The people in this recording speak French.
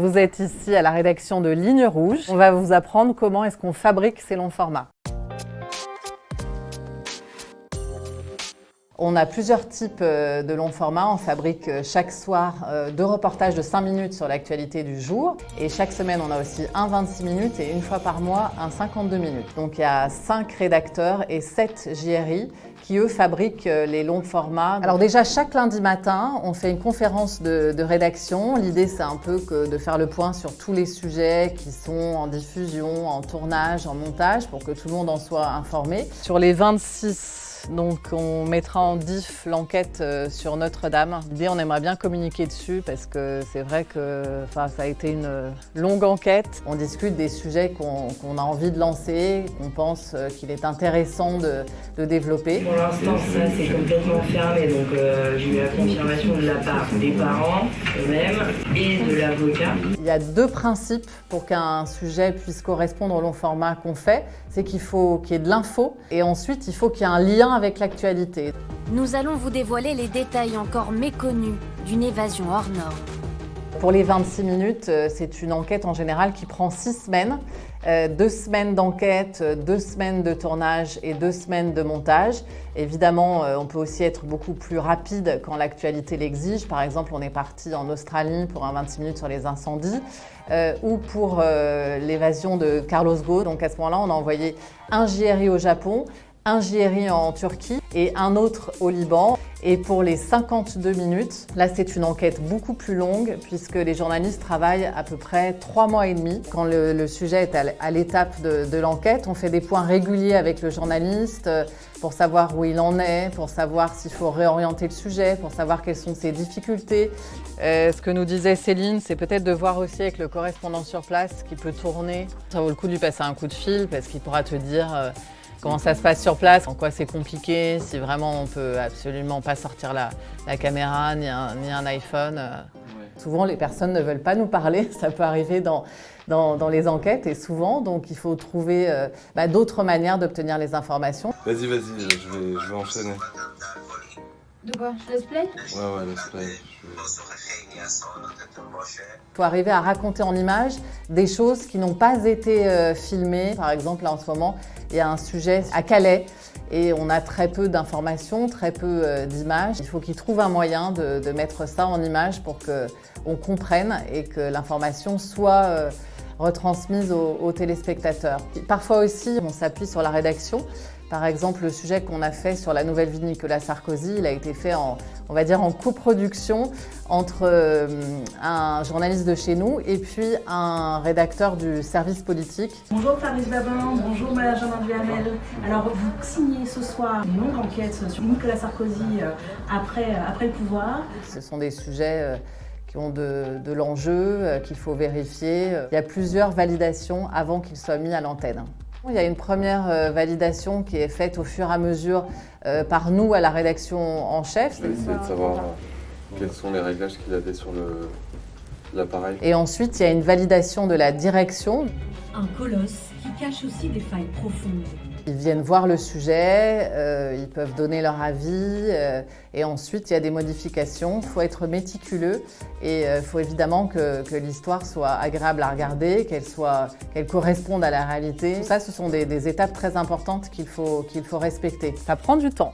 Vous êtes ici à la rédaction de Ligne Rouge. On va vous apprendre comment est-ce qu'on fabrique ces longs formats. On a plusieurs types de longs formats. On fabrique chaque soir 2 reportages de 5 minutes sur l'actualité du jour. Et chaque semaine, on a aussi un 26 minutes et une fois par mois, un 52 minutes. Donc il y a 5 rédacteurs et 7 JRI qui, eux, fabriquent les longs formats. Alors déjà, chaque lundi matin, on fait une conférence de rédaction. L'idée, c'est un peu de faire le point sur tous les sujets qui sont en diffusion, en tournage, en montage, pour que tout le monde en soit informé. Sur les 26, donc on mettra en diff l'enquête sur Notre-Dame. L'idée, on aimerait bien communiquer dessus parce que c'est vrai que ça a été une longue enquête. On discute des sujets qu'on a envie de lancer, qu'on pense qu'il est intéressant de développer. Pour l'instant, ça c'est complètement fermé, donc j'ai eu la confirmation de la part des parents eux-mêmes et de l'avocat. Il y a 2 principes pour qu'un sujet puisse correspondre au long format qu'on fait. C'est qu'il faut qu'il y ait de l'info et ensuite il faut qu'il y ait un lien avec l'actualité. Nous allons vous dévoiler les détails encore méconnus d'une évasion hors norme. Pour les 26 minutes, c'est une enquête en général qui prend 6 semaines. 2 semaines d'enquête, 2 semaines de tournage et 2 semaines de montage. Évidemment, on peut aussi être beaucoup plus rapide quand l'actualité l'exige. Par exemple, on est parti en Australie pour un 26 minutes sur les incendies ou pour l'évasion de Carlos Ghosn. Donc à ce moment-là, on a envoyé un JRI au Japon, un JRI en Turquie et un autre au Liban. Et pour les 52 minutes, là c'est une enquête beaucoup plus longue puisque les journalistes travaillent à peu près 3 mois et demi. Quand le sujet est à l'étape de l'enquête, on fait des points réguliers avec le journaliste pour savoir où il en est, pour savoir s'il faut réorienter le sujet, pour savoir quelles sont ses difficultés. Ce que nous disait Céline, c'est peut-être de voir aussi avec le correspondant sur place qui peut tourner. Ça vaut le coup de lui passer un coup de fil parce qu'il pourra te dire comment ça se passe sur place, en quoi c'est compliqué, si vraiment on peut absolument pas sortir la caméra ni un iPhone. Ouais. Souvent les personnes ne veulent pas nous parler, ça peut arriver dans les enquêtes et souvent donc il faut trouver d'autres manières d'obtenir les informations. Vas-y, je vais enchaîner. De quoi? Let's play? Ouais, let's play. Il faut arriver à raconter en images des choses qui n'ont pas été filmées. Par exemple, là en ce moment, il y a un sujet à Calais et on a très peu d'informations, très peu d'images. Il faut qu'ils trouvent un moyen de mettre ça en images pour qu'on comprenne et que l'information soit retransmise aux téléspectateurs. Parfois aussi, on s'appuie sur la rédaction. Par exemple, le sujet qu'on a fait sur la nouvelle vie de Nicolas Sarkozy, il a été fait en coproduction entre un journaliste de chez nous et puis un rédacteur du service politique. Bonjour Fabrice Babin, bonjour Benjamin Duhamel. Alors vous signez ce soir une longue enquête sur Nicolas Sarkozy après le pouvoir. Ce sont des sujets qui ont de l'enjeu, qu'il faut vérifier. Il y a plusieurs validations avant qu'ils soient mis à l'antenne. Il y a une première validation qui est faite au fur et à mesure par nous à la rédaction en chef. Je vais essayer de savoir quels sont les réglages qu'il avait sur l'appareil. Et ensuite, il y a une validation de la direction. Un colosse qui cache aussi des failles profondes. Ils viennent voir le sujet, ils peuvent donner leur avis et ensuite il y a des modifications. Il faut être méticuleux et il faut évidemment que l'histoire soit agréable à regarder, qu'elle corresponde à la réalité. Tout ça, ce sont des étapes très importantes qu'il faut respecter. Ça prend du temps.